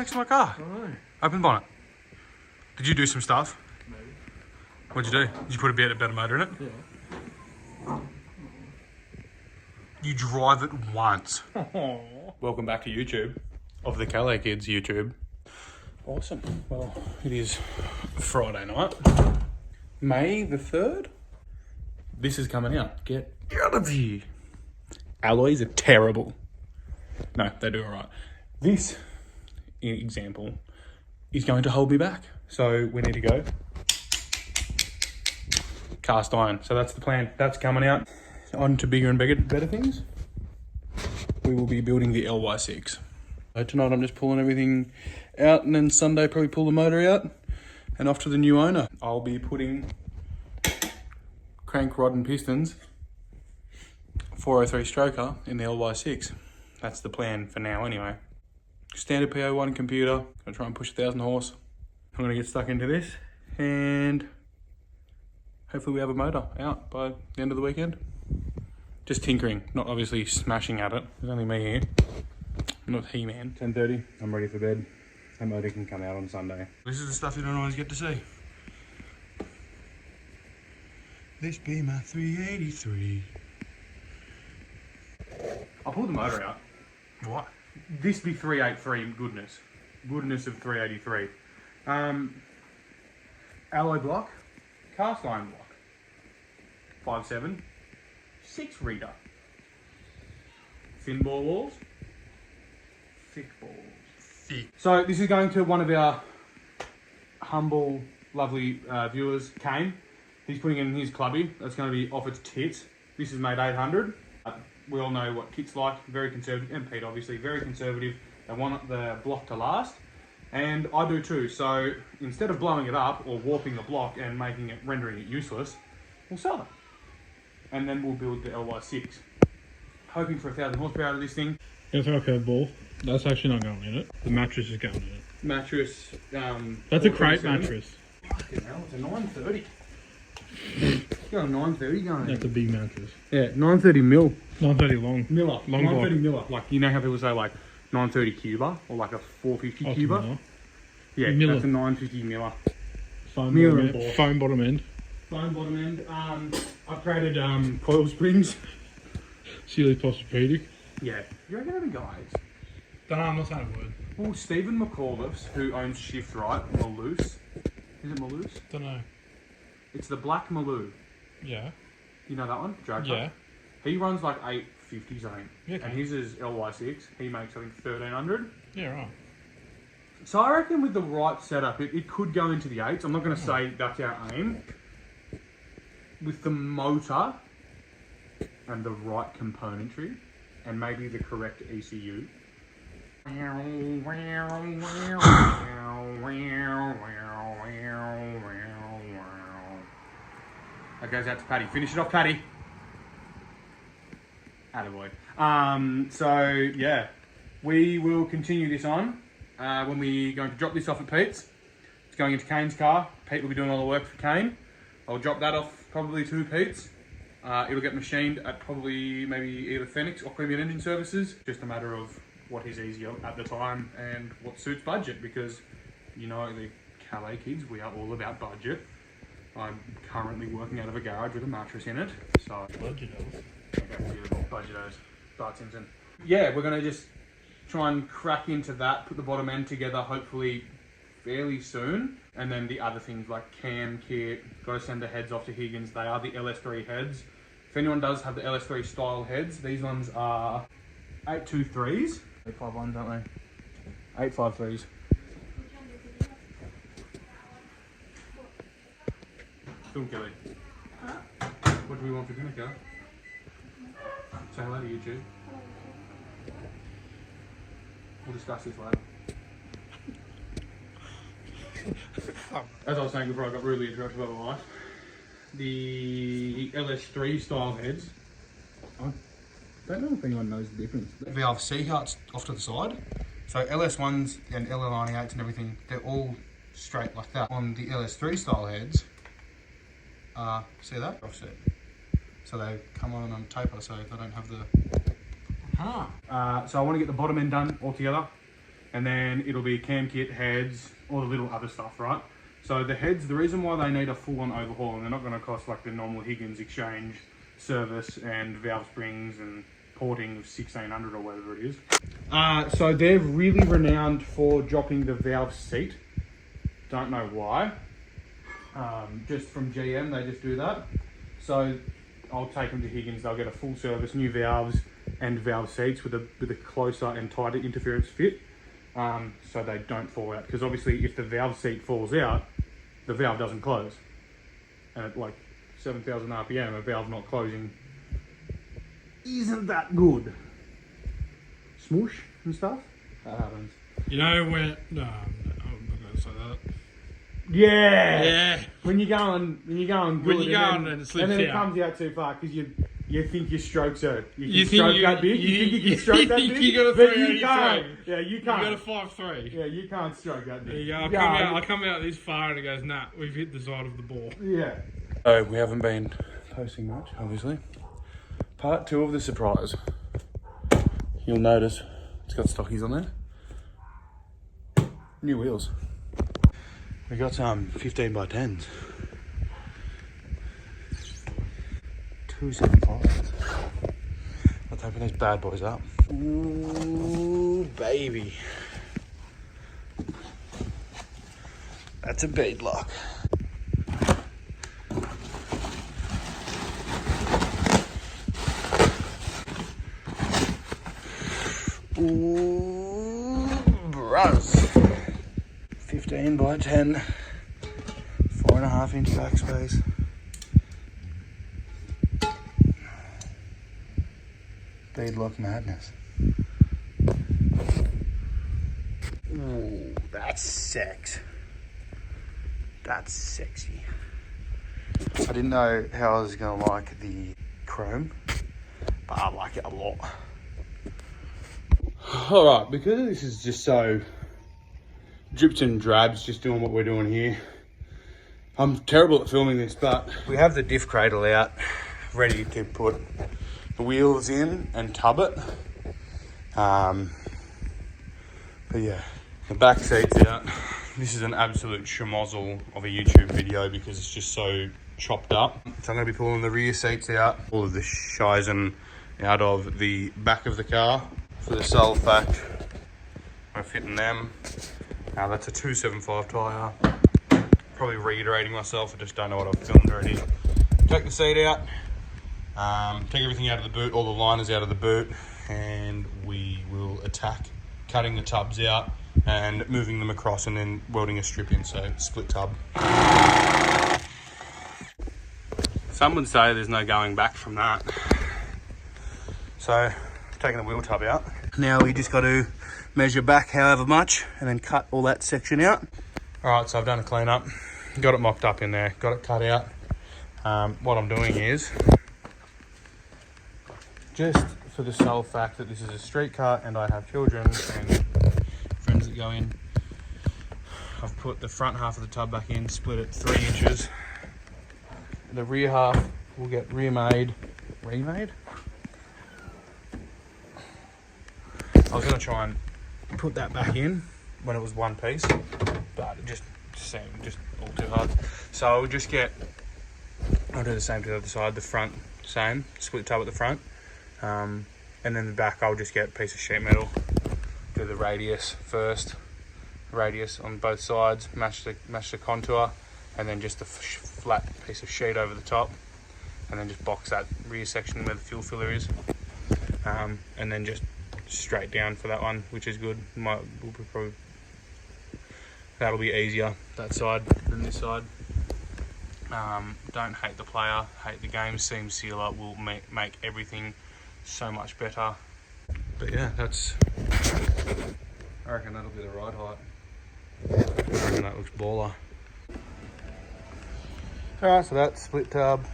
next to my car. I know. Open bonnet. Did you do some stuff? Maybe. What'd you do? Did you put a better motor in it? Yeah. You drive it once. Oh. Welcome back to YouTube. Of the Calais Kids YouTube. Awesome. Well, it is Friday night. May the 3rd. This is coming out. Get out of here. Alloys are terrible. No, they do alright. This example is going to hold me back. So we need to go cast iron. So that's the plan. That's coming out. On to bigger and better things. We will be building the LY6. So tonight I'm just pulling everything out, and then Sunday probably pull the motor out and off to the new owner. I'll be putting crank rod and pistons 403 stroker in the LY6. That's the plan for now anyway. Standard PO1 computer. Gonna try and push 1,000 horse. I'm gonna get stuck into this and hopefully we have a motor out by the end of the weekend. Just tinkering, not obviously smashing at it. There's only me here. I'm not He-Man. 10:30, I'm ready for bed. That motor can come out on Sunday. This is the stuff you don't always get to see. This be my 383. I'll pull the motor out. What? This be 383 goodness. Goodness of 383. Alloy block, cast iron block. 5.7, 6 reader. Thin ball walls. Thick balls. Thick. So this is going to one of our humble, lovely viewers, Kane. He's putting in his clubby. That's going to be off its tits. This is made 800. We all know what kit's like. Very conservative. And Pete, obviously, very conservative. They want the block to last. And I do too. So instead of blowing it up or warping the block and rendering it useless, we'll sell it. And then we'll build the LY6. Hoping for 1,000 horsepower out of this thing. Gonna throw a curveball. That's actually not going in it. The mattress is going in it. Mattress. That's a crate mattress. Fucking hell, it's a 930. It's got a 930 going. That's a big mattress. Yeah, 930 mil. 930 long. Miller. Long 930 block. Miller. Like, you know how people say like 930 Cuba or like a 450 Cuba? Miller. Yeah, Miller. that's a 950 Miller. Foam Miller bottom and end. ball. Foam bottom end. Phone bottom end. Upgraded coil springs. Sealy Posturpedic. Yeah. You reckon any guys? Don't know, I'm not saying a word. Well, Stephen McAuliffe's, who owns Shift Right, Malouse. Is it Malouse? Don't know. It's the black Maloo. Yeah. You know that one? Drag Yeah. He runs like 850s, I think. Yeah, okay. And his is LY6. He makes, I think, 1,300. Yeah, right. So I reckon with the right setup, it could go into the 8s. I'm not going to say that's our aim. With the motor and the right componentry and maybe the correct ECU. That goes out to Paddy. Finish it off, Paddy. Attaboy. So, yeah. We will continue this on when we're going to drop this off at Pete's. It's going into Kane's car. Pete will be doing all the work for Kane. I'll drop that off probably to Pete's. It'll get machined at probably maybe either Phoenix or Premium Engine Services. Just a matter of what is easier at the time and what suits budget, because you know the Calais Kids, we are all about budget. I'm currently working out of a garage with a mattress in it, so Budgetos. okay, beautiful, budgetos, Bart Simpson. Yeah, we're gonna just try and crack into that, put the bottom end together, hopefully fairly soon, and then the other things like cam kit. Got to send the heads off to Higgins. They are the LS3 heads. If anyone does have the LS3 style heads, these ones are 823s. 851s, aren't they? 853s. Film Kelly. What do we want for dinner, Kelly? Say hello to YouTube. We'll discuss this later. As I was saying before I got rudely interrupted by my wife, the LS3 style heads, I don't know if anyone knows the difference. We have C-Huts off to the side. So LS1s and LL98s and everything, they're all straight like that. On the LS3 style heads, see that? Offset. So they come on taper, so they don't have the... So I want to get the bottom end done all together. and then it'll be cam kit, heads, all the little other stuff, right? So the heads, the reason why they need a full-on overhaul, and they're not going to cost like the normal Higgins exchange service and valve springs and porting of 1600 or whatever it is. So they're really renowned for dropping the valve seat. Don't know why. Just from GM, they just do that. So I'll take them to Higgins. They'll get a full service, new valves and valve seats with a closer and tighter interference fit, so they don't fall out. Because obviously, if the valve seat falls out, the valve doesn't close. And at like 7,000 RPM, a valve not closing isn't that good. Smoosh and stuff. That happens. You know when? No, I'm not going to say that. Yeah. Yeah. When you're going good, When you're going and it slips and then it out. comes out too far because you think your strokes are You can think stroke you- that big. You think you can stroke that big. You got a but 383. you can't. Yeah, you You can't. got a 5.3. Yeah, you can't stroke that There big. you go. I come out this far and it goes, nah, we've hit the side of the ball. Yeah. So we haven't been posting much, obviously. Part 2 of the surprise. You'll notice it's got stockies on there. New wheels. We got some 15 by 10s. 275. Let's open these bad boys up. Ooh, baby. That's a bead lock. Ooh, bros. 15 by 10. 4.5 inch backspace. Beadlock madness. Ooh, that's sex. That's sexy. I didn't know how I was gonna like the chrome, but I like it a lot. Alright, because this is just so drips and drabs, just doing what we're doing here. I'm terrible at filming this, but we have the diff cradle out, ready to put the wheels in and tub it. But yeah, the back seat's out. This is an absolute schmozzle of a YouTube video because it's just so chopped up. So I'm going to be pulling the rear seats out, all of the shizen out of the back of the car for the sole fact we're fitting them. Now that's a 275 tyre. Probably reiterating myself, I just don't know what I've filmed already. Take the seat out, take everything out of the boot, all the liners out of the boot, and we will attack cutting the tubs out and moving them across and then welding a strip in, so split tub. Some would say there's no going back from that. So, taking the wheel tub out. Now we just got to measure back however much and then cut all that section out. Alright, so I've done a clean up, got it mocked up in there, got it cut out. What I'm doing is, just for the sole fact that this is a street cut and I have children and friends that go in, I've put the front half of the tub back in, split it 3 inches. The rear half will get remade. I was going to try and put that back in when it was one piece, but it just seemed just all too hard. So I'll do the same to the other side, the front, same, split tub at the front. And then the back I'll just get a piece of sheet metal, do the radius first, radius on both sides, match the contour, and then just a flat piece of sheet over the top, and then just box that rear section where the fuel filler is, and then just straight down for that one, which is good. That'll be easier, that side, than this side. Don't hate the player, hate the game. Seam sealer will make everything so much better. But yeah, I reckon that'll be the right height. I reckon that looks baller. Alright, so that's split tub.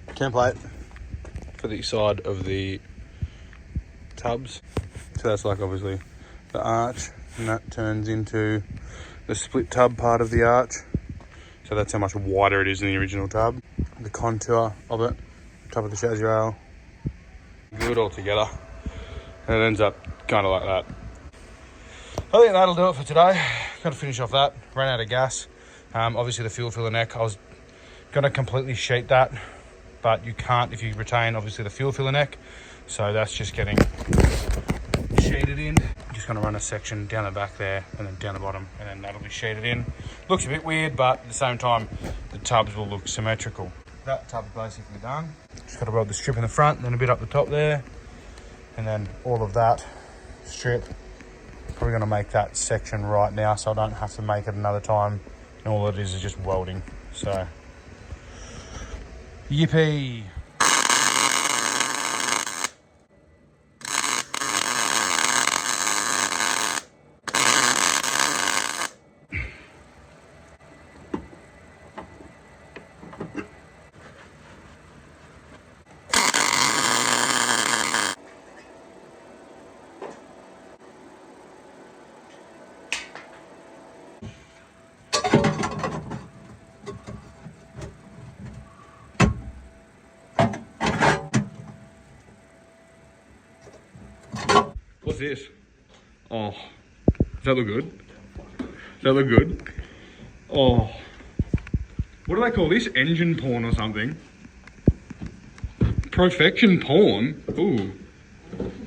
Template for the side of the tubs. So that's like obviously the arch, and that turns into the split tub part of the arch. So that's how much wider it is than the original tub. The contour of it, top of the chassis rail, glue it all together. And it ends up kind of like that. I think that'll do it for today. Got to finish off that. Ran out of gas. Obviously the fuel filler neck, I was going to completely sheet that, but you can't if you retain obviously the fuel filler neck. So that's just getting sheeted in. I'm just going to run a section down the back there and then down the bottom, and then that'll be sheeted in. Looks a bit weird, but at the same time the tubs will look symmetrical. That tub's basically done. Just got to weld the strip in the front, then a bit up the top there, and then all of that strip. Probably going to make that section right now so I don't have to make it another time, and all it is just welding. So yippee. What's this? Oh, does that look good? Does that look good? Oh, what do they call this? Engine porn or something? Perfection porn? Ooh,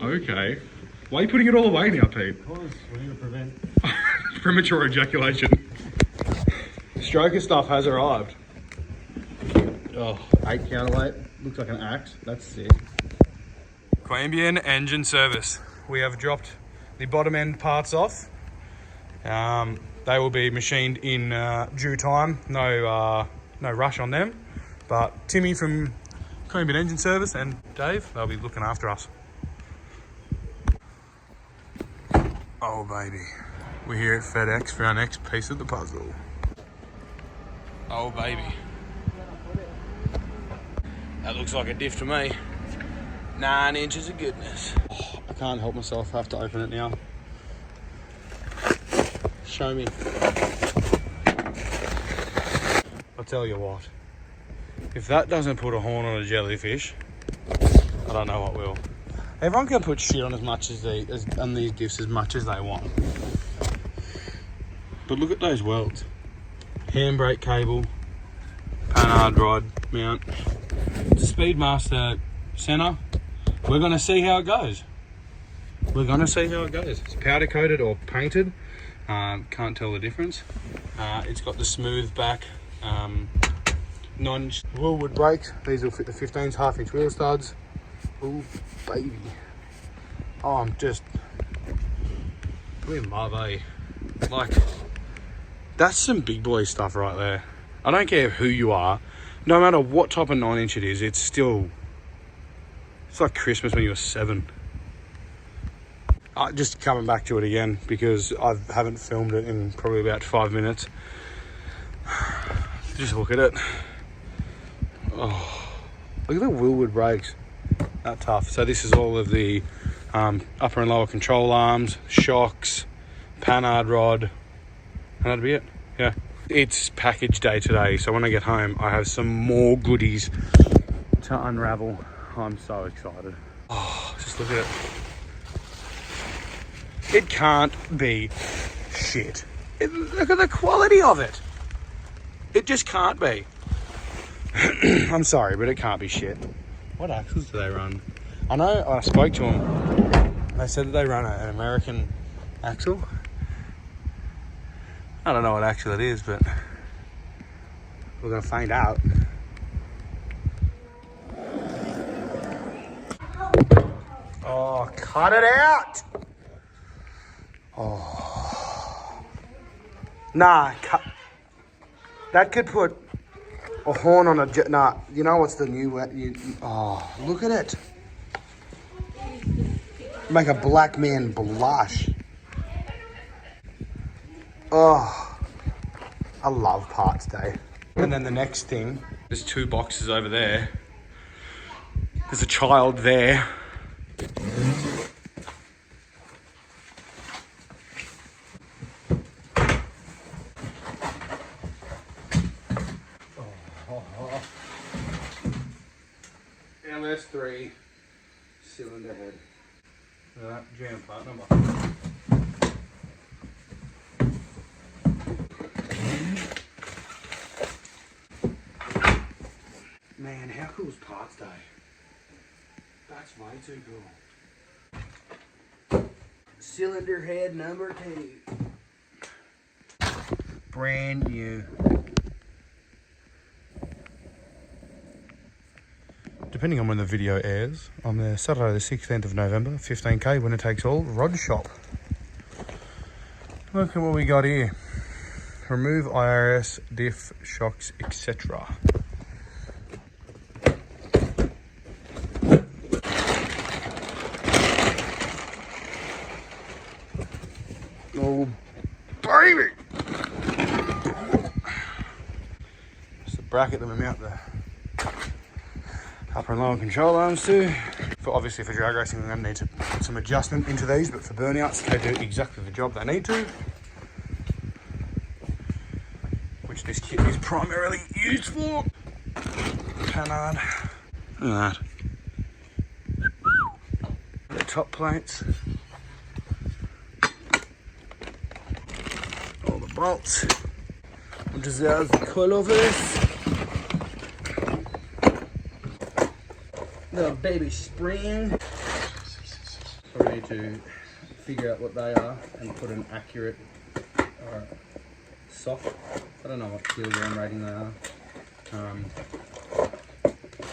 okay. Why are you putting it all away now, Pete? Because we need to prevent premature ejaculation. Stroker stuff has arrived. Oh, 8 counterweight. Looks like an axe. That's sick. Queanbeyan engine service. We have dropped the bottom end parts off. They will be machined in due time. No rush on them. But Timmy from Queanbeyan Engine Service and Dave, they'll be looking after us. Oh baby, we're here at FedEx for our next piece of the puzzle. Oh baby. That looks like a Diff to me. 9 inches of goodness. Oh, I can't help myself, I have to open it now. Show me. I'll tell you what, if that doesn't put a horn on a jellyfish, I don't know what will. Everyone can put shit on as much as on these Diffs as much as they want. But look at those welds. Handbrake cable, panhard rod mount, the Speedmaster center. We're going to see how it goes. We're going to see how it goes. It's powder coated or painted. Can't tell the difference. It's got the smooth back non Woolwood brakes. These will fit the 15s, 1/2 inch wheel studs. Oh baby. Oh, I'm just in love, eh? Like, that's some big boy stuff right there. I don't care who you are, no matter what type of 9-inch it is, it's like Christmas when you were 7. Just coming back to it again because I haven't filmed it in probably about 5 minutes. Just look at it. Oh, look at the Woolwood brakes. That tough. So this is all of the upper and lower control arms, shocks, panhard rod, and that'd be it. Yeah. It's package day today, so when I get home, I have some more goodies to unravel. I'm so excited. Oh, just look at it. It can't be shit. Look at the quality of it. It just can't be. I'm sorry, but it can't be shit. What axles do they run? I know I spoke to them. They said that they run an American axle. I don't know what axle it is, but we're going to find out. Oh, cut it out! Oh. Nah, that could put a horn on a nah, you know what's the new oh, look at it. Make a black man blush. Oh, I love parts day. And then the next thing, there's 2 boxes over there. There's a child there. LS3 cylinder head. Look at that jam part number. Man, how cool is parts day? That's way too cool. Cylinder head number 2. Brand new. Depending on when the video airs, on the Saturday the 16th of November, 15k, winner takes all, rod shop. Look at what we got here. Remove IRS, diff, shocks, etc. Oh, baby! It's the bracket that we mount the upper and lower control arms to. Obviously for drag racing, we're going to need to put some adjustment into these, but for burnouts, they do exactly the job they need to. Which this kit is primarily used for. Panhard. Look at that. The top plates. All the bolts. Which is the coilovers. The baby spring. So we need to figure out what they are and put an accurate soft. I don't know what kilogram rating they are.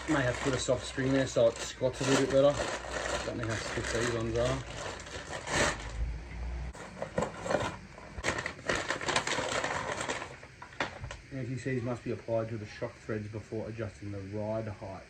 May have to put a soft string there so it squats a little bit better. Don't know how stiff these ones are. Anti-seize must be applied to the shock threads before adjusting the ride height.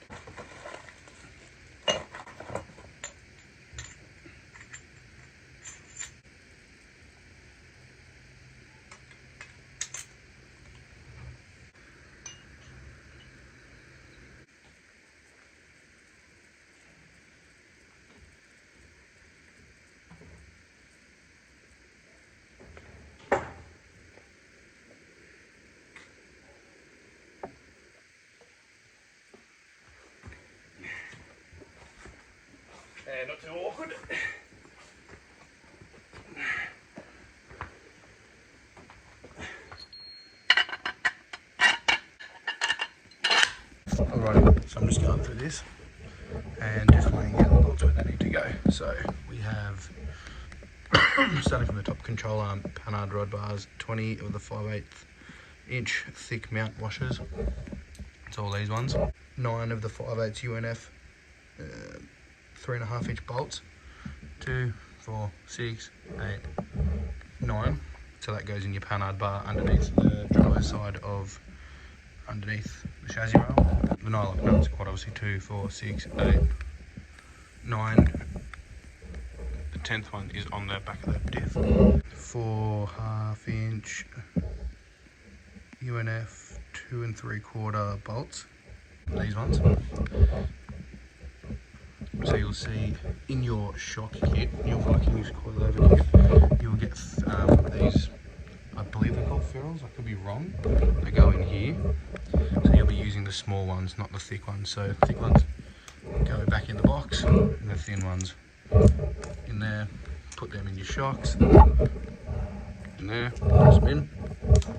Not too awkward. Alright, so I'm just going through this and just laying out the bolts where they need to go. So we have, starting from the top, control arm, Panhard rod bars, 20 of the 5/8 inch thick mount washers. It's all these ones. 9 of the 5/8 UNF 3.5 inch bolts. 2, 4, 6, 8, 9. So that goes in your Panhard bar underneath the driver's side of underneath the chassis rail. The nylock nuts, quite obviously 2, 4, 6, 8, 9. The 10th one is on the back of the diff. 4.5 inch UNF 2 3/4 bolts. These ones. So you'll see in your shock kit, your Vikings coilover kit, you'll get these, I believe they're called ferrules, I could be wrong. They go in here. So you'll be using the small ones, not the thick ones. So thick ones go back in the box, and the thin ones in there. Put them in your shocks. In there, press them in,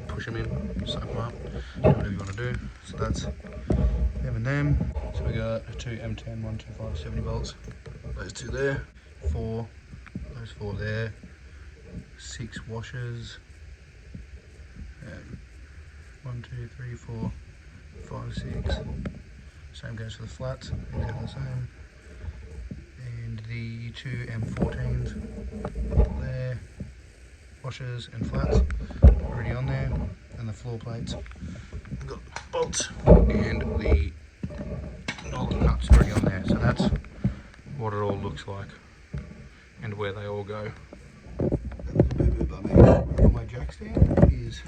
push them in, soak them up, do whatever you want to do. So that's them and them. So we got 2 M10 125 70 volts. Those 2 there. 4. Those 4 there. 6 washers. 1, 2, 3, 4, 5, 6. Same goes for the flats. Exactly the same. And the 2 M14s there. Washers and flats already on there, and the floor plates. We've got bolts and the nylock nuts already on there. So that's what it all looks like and where they all go. On my jack stand is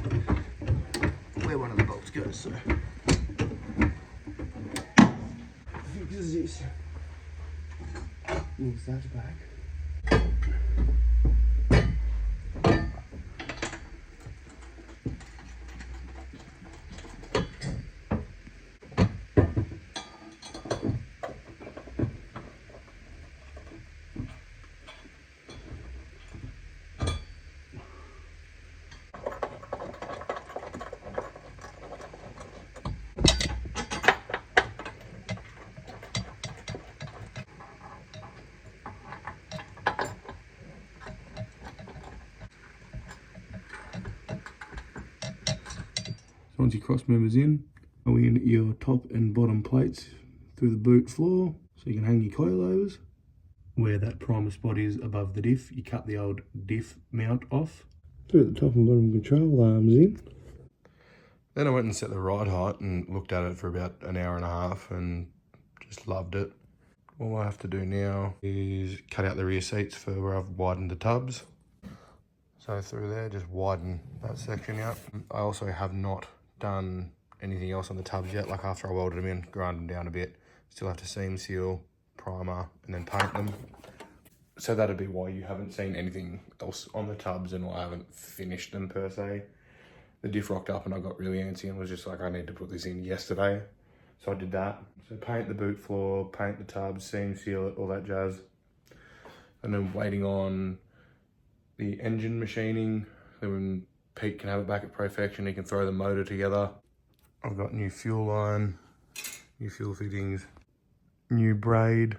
where one of the bolts goes. So fix this. Moves that back. once your cross members in, go in your top and bottom plates through the boot floor so you can hang your coilovers. Where that primer spot is above the diff, you cut the old diff mount off. Through the top and bottom control arms in. Then I went and set the ride height and looked at it for about an hour and a half and just loved it. All I have to do now is cut out the rear seats for where I've widened the tubs. So through there, just widen that section out. I also have not done anything else on the tubs yet. Like after I welded them in, grind them down a bit, still have to seam seal, primer, and then paint them. So that'd be why you haven't seen anything else on the tubs and why I haven't finished them per se. The diff rocked up and I got really antsy and was just like, I need to put this in yesterday. So I did that. So paint the boot floor, paint the tubs, seam seal it, all that jazz. And then waiting on the engine machining. Then when Pete can have it back at perfection, he can throw the motor together. I've got new fuel line, new fuel fittings, new braid,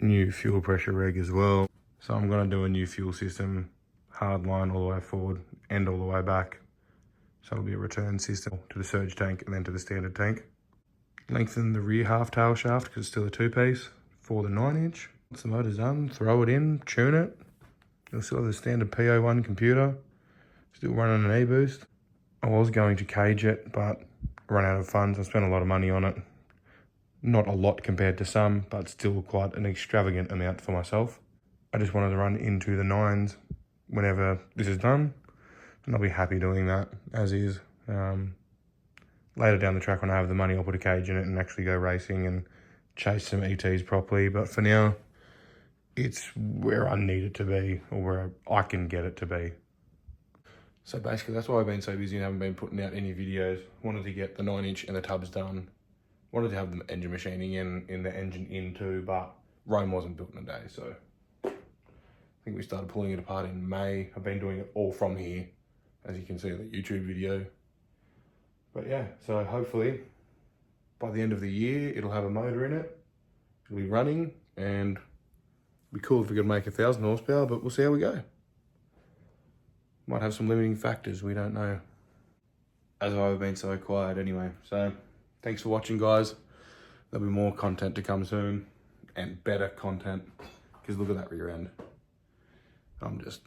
new fuel pressure reg as well. So I'm gonna do a new fuel system, hard line all the way forward and all the way back. So it'll be a return system to the surge tank and then to the standard tank. Lengthen the rear half tail shaft because it's still a 2-piece for the 9-inch. Once the motor's done, throw it in, tune it. You'll still have the standard PO1 computer, still running an e-boost. I was going to cage it, but run out of funds. I spent a lot of money on it. Not a lot compared to some, but still quite an extravagant amount for myself. I just wanted to run into the 9s whenever this is done, and I'll be happy doing that as is. Later down the track when I have the money, I'll put a cage in it and actually go racing and chase some ETs properly. But for now, it's where I need it to be, or where I can get it to be. So basically that's why I've been so busy and haven't been putting out any videos. Wanted to get the 9-inch and the tubs done. Wanted to have the engine machining in the engine in too, but Rome wasn't built in a day, so I think we started pulling it apart in May. I've been doing it all from here, as you can see in the YouTube video. But yeah, so hopefully by the end of the year, it'll have a motor in it. It'll be running, and it'll be cool if we could make 1,000 horsepower, but we'll see how we go. Might have some limiting factors, we don't know. As I've been so quiet anyway. So thanks for watching, guys. There'll be more content to come soon, and better content, because look at that rear end. I'm just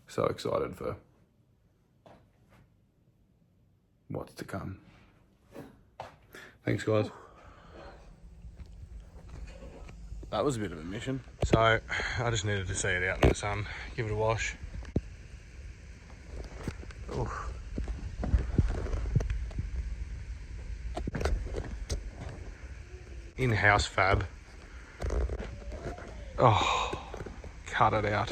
so excited for what's to come. Thanks, guys. That was a bit of a mission. So I just needed to see it out in the sun, give it a wash. Oof. In-house fab. Oh, cut it out.